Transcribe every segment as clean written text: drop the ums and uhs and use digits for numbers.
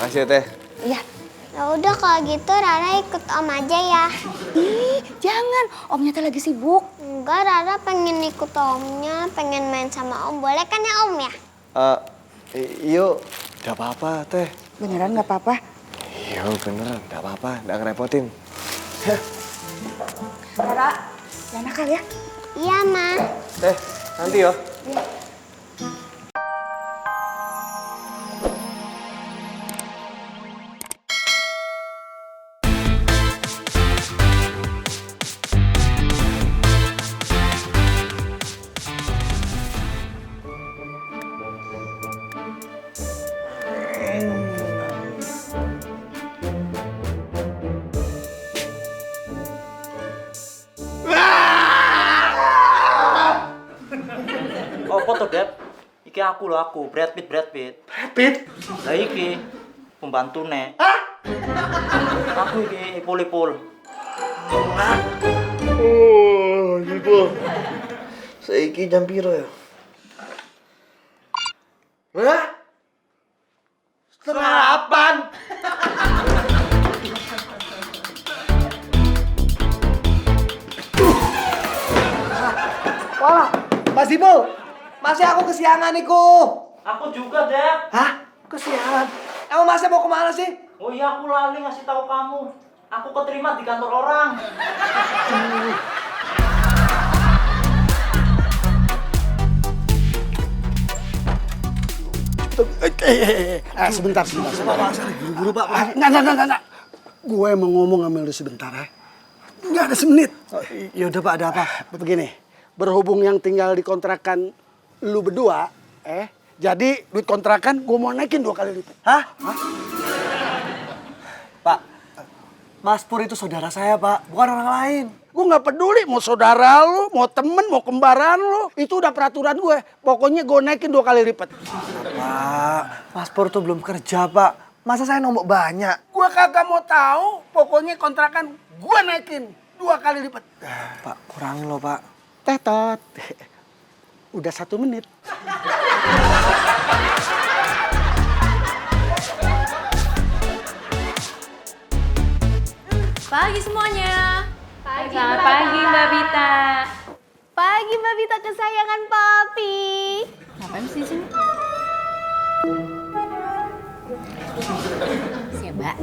Makasih ya, Teh. Iya. Ya udah kalau gitu Rara ikut Om aja ya. Ih, jangan. Omnya teh lagi sibuk. Enggak, Rara pengen ikut Omnya, pengen main sama Om. Boleh kan ya Om ya? Iyo, gak apa-apa, Teh. Beneran nggak apa-apa? Iya, beneran. Gak apa-apa, gak ngerepotin. Rara, jangan nakal ya. Iya, Ma. Teh, nanti yo. Oh, foto, Dad. Iki aku loh, Brad Pitt. Brad Pitt? Lah iki pembantune. Hah? Aku iki Ipul. Oh, Ipul. Saiki jam piro ya? Hah? 7:30. Walah, Mas Ipul, masih aku kesiangan iku. Aku juga, Dad. Hah? Kesiangan? Emang masnya mau kemana sih? Oh iya, aku lali ngasih tahu kamu. Aku keterima di kantor orang. Sebentar. Buru-buru, Pak. Enggak. Gue mau ngomong sama lu sebentar ya. Enggak ada semenit. Yaudah, Pak, ada apa? Begini, berhubung yang tinggal di kontrakan lu berdua, jadi duit kontrakan gue mau naikin 2 kali lipat. Hah? Pak, Mas Pur itu saudara saya, Pak. Bukan orang lain. Gue nggak peduli mau saudara lu, mau temen, mau kembaran lu. Itu udah peraturan gue. Pokoknya gue naikin 2 kali lipat. Pak, Mas Pur tuh belum kerja, Pak. Masa saya nombok banyak? Gue kagak mau tahu. Pokoknya kontrakan gue naikin 2 kali lipat. Pak, kurangin loh, Pak. Tetot. Udah 1 menit. Pagi semuanya. Selamat pagi Mbak Vita. Pagi Mbak Vita kesayangan Papi. Ngapain sih di sini? Siap, Mbak.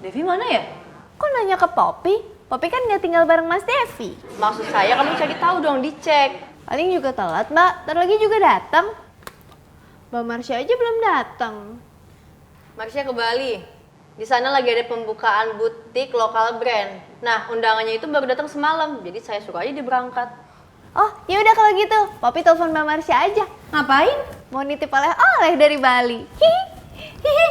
Devi mana ya? Kok nanya ke Poppy? Poppy kan nggak tinggal bareng Mas Devi. Maksud saya kamu cari tahu dong, dicek. Paling juga telat, Mbak. Ntar lagi juga datang. Mbak Marsha aja belum datang. Marsha ke Bali. Di sana lagi ada pembukaan butik lokal brand. Nah, undangannya itu baru datang semalam. Jadi saya suruh aja dia berangkat. Oh, ya udah kalau gitu. Poppy telepon Mbak Marsha aja. Ngapain? Mau nitip oleh-oleh dari Bali. Hihi.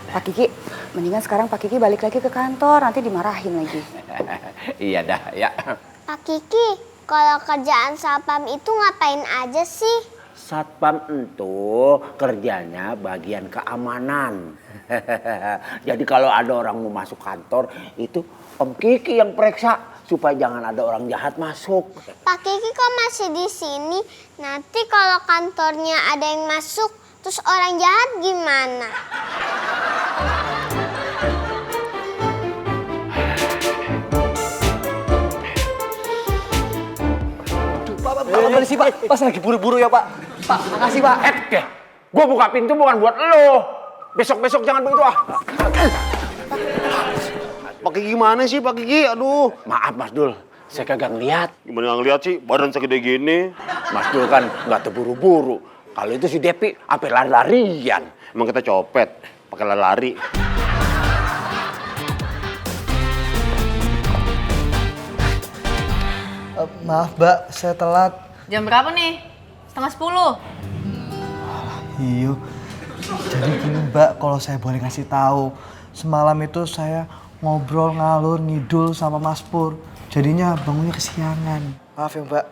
Pak Kiki, mendingan sekarang Pak Kiki balik lagi ke kantor, nanti dimarahin lagi. Iya dah, ya. Pak Kiki, kalau kerjaan satpam itu ngapain aja sih? Satpam itu kerjanya bagian keamanan. Jadi kalau ada orang mau masuk kantor, itu Om Kiki yang periksa supaya jangan ada orang jahat masuk. Pak Kiki kok masih di sini? Nanti kalau kantornya ada yang masuk, terus orang jahat gimana? Pak, kembali sih, Pak. Pas lagi buru-buru ya, Pak. Pak, makasih, Pak. Gua buka pintu bukan buat lo. Besok-besok jangan begitu ah. Pak Kiki gimana sih, Pak Kiki? Aduh. Maaf Mas Dul, saya kagak ngeliat. Gimana nggak ngeliat sih? Badan segede gini. Mas Dul kan nggak terburu-buru. Kalau itu si Depi, apa lari-larian. Emang kita copet, pakai lari. Maaf, Mbak, saya telat. Jam berapa nih? 9:30. Iya. Jadi gini, Mbak, kalau saya boleh ngasih tahu, semalam itu saya ngobrol ngalur ngidul sama Mas Pur. Jadinya bangunnya kesiangan. Maaf ya, Mbak.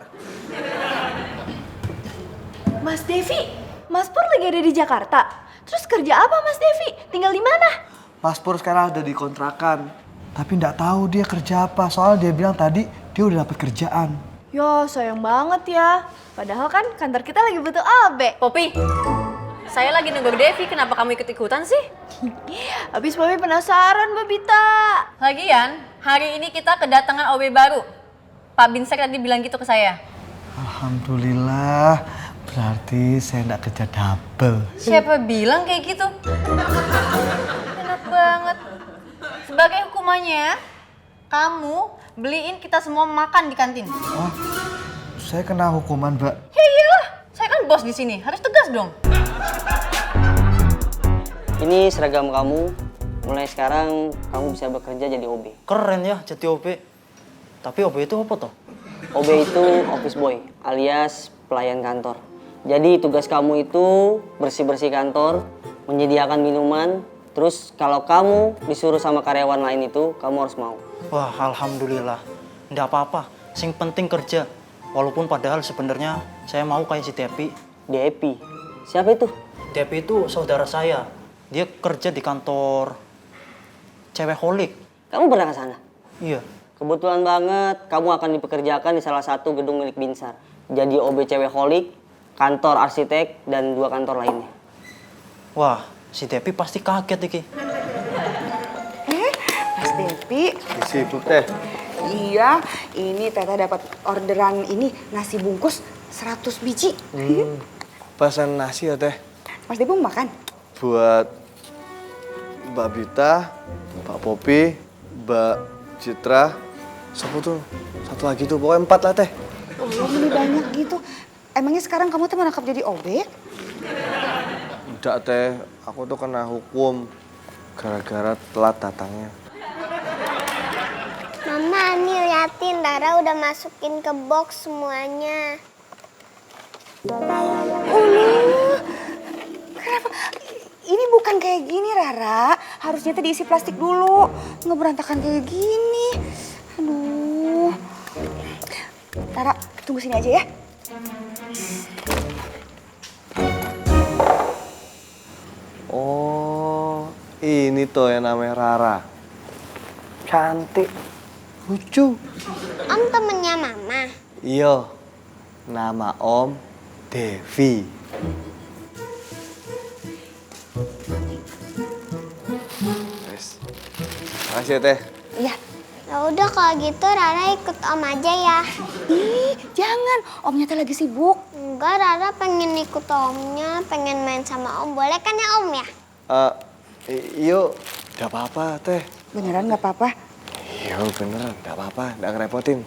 Mas Devi, Mas Pur lagi ada di Jakarta. Terus kerja apa Mas Devi? Tinggal di mana? Mas Pur sekarang ada di kontrakan. Tapi nggak tahu dia kerja apa. Soalnya dia bilang tadi dia udah dapat kerjaan. Ya Ya sayang banget ya. Padahal kan kantor kita lagi butuh OB. Poppy, saya lagi nunggu Devi, kenapa kamu ikut-ikutan sih? Habis Poppy penasaran, Mbak Bita. Lagian, hari ini kita kedatangan OB baru. Pak Binsek tadi bilang gitu ke saya. Alhamdulillah, berarti saya nggak kerja double. Siapa bilang kayak gitu? Enak banget. Sebagai hukumannya, kamu beliin kita semua makan di kantin. Oh, saya kena hukuman, Mbak. Ya iyalah, saya kan bos di sini, harus tegas dong. Ini seragam kamu. Mulai sekarang kamu bisa bekerja jadi OB. Keren ya jadi OB. Tapi OB itu apa toh? OB itu office boy alias pelayan kantor. Jadi tugas kamu itu bersih-bersih kantor, menyediakan minuman. Terus kalau kamu disuruh sama karyawan lain itu, kamu harus mau. Wah, alhamdulillah. Nggak apa-apa. Sing penting kerja. Walaupun padahal sebenarnya saya mau kayak si Depi. Depi? Siapa itu? Depi itu saudara saya. Dia kerja di kantor cewek holik. Kamu pernah ke sana? Iya. Kebetulan banget kamu akan dipekerjakan di salah satu gedung milik Binsar. Jadi OB cewek holik, kantor arsitek, dan 2 kantor lainnya. Wah, si Depi pasti kaget iki. Mas Devi. Sibuk teh. Iya, ini Teta dapat orderan ini nasi bungkus 100 biji. Pesan nasi ya teh. Mas Devi mau makan? Buat Mbak Bita, Mbak Poppy, Mbak Citra, siapa tuh? Satu lagi tuh, pokoknya 4 lah teh. Oh, ini banyak gitu. Emangnya sekarang kamu tuh menangkap jadi OB? Enggak teh, aku tuh kena hukum gara-gara telat datangnya. Mama, nih liatin, Rara udah masukin ke box semuanya. Kenapa? Ini bukan kayak gini, Rara. Harusnya tuh diisi plastik dulu. Nggak berantakan kayak gini. Aduh. Rara, tunggu sini aja ya. Oh, ini tuh yang namanya Rara. Cantik, lucu. Om temennya Mama. Iya, nama Om Devi. Makasih ya teh. Iya. Ya udah kalau gitu Rara ikut Om aja ya. Ih, jangan. Omnya tuh lagi sibuk. Enggak, Rara pengen ikut Omnya, pengen main sama Om. Boleh kan ya Om ya? Iyo, gak apa-apa teh. Beneran nggak apa-apa? Iya beneran, gak apa-apa, gak ngerepotin.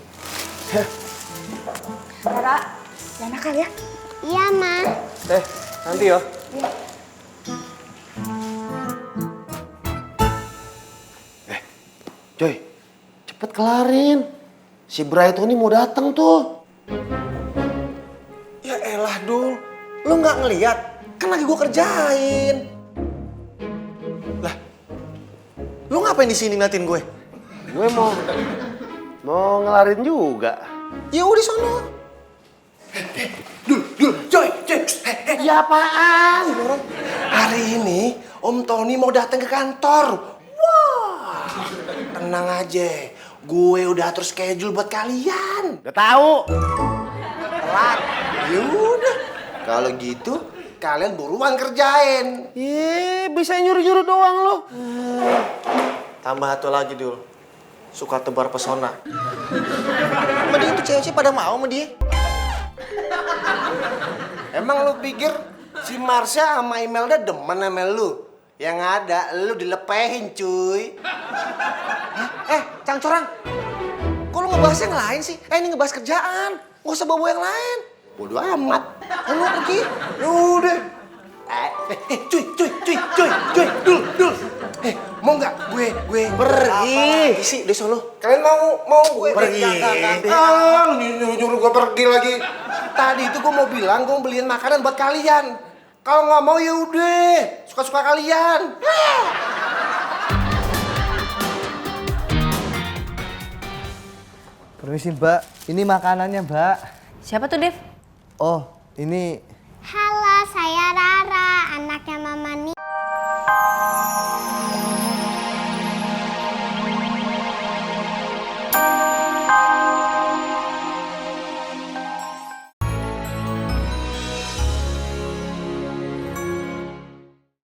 Rara, jangan nakal ya. Iya, Ma. Teh, nanti yo. Iya. Coy, cepet kelarin. Si Bright ini mau datang tuh. Ya elah, Dul. Lu nggak ngeliat? Kan lagi gua kerjain. Lah, lu ngapain di sini ngeliatin gue? Gue mau ngelarin juga. Ya udah sono. Dul, coy. Ya apaan? Hari ini Om Tony mau datang ke kantor. Wah, tenang aja. Gue udah atur schedule buat kalian. Udah tahu. Telat. Yaudah, kalau gitu kalian buruan kerjain. Bisa nyuruh-nyuruh doang lo. Tambah satu lagi dulu. Suka tebar pesona. Sama dia tuh cewek-cewek pada mau sama dia. Emang lu pikir si Marsha sama Imelda demen sama lu? Yang ada lu dilepehin cuy. Cang Corang. Kok lu ngebahas yang lain sih? Ini ngebahas kerjaan. Gak usah bawa yang lain. Bodo amat. Lu pergi. Udah. Cuy. Dul. Mau nggak gue pergi sih di sono? Kalian mau gue pergi? Lu nyuruh gue pergi lagi. Tadi itu gue mau bilang gue mau beliin makanan buat kalian. Kalau nggak mau ya udah, suka-suka kalian. Permisi, Mbak. Ini makanannya, Mbak. Siapa tuh, Dev? Oh, ini Halo, saya Rara.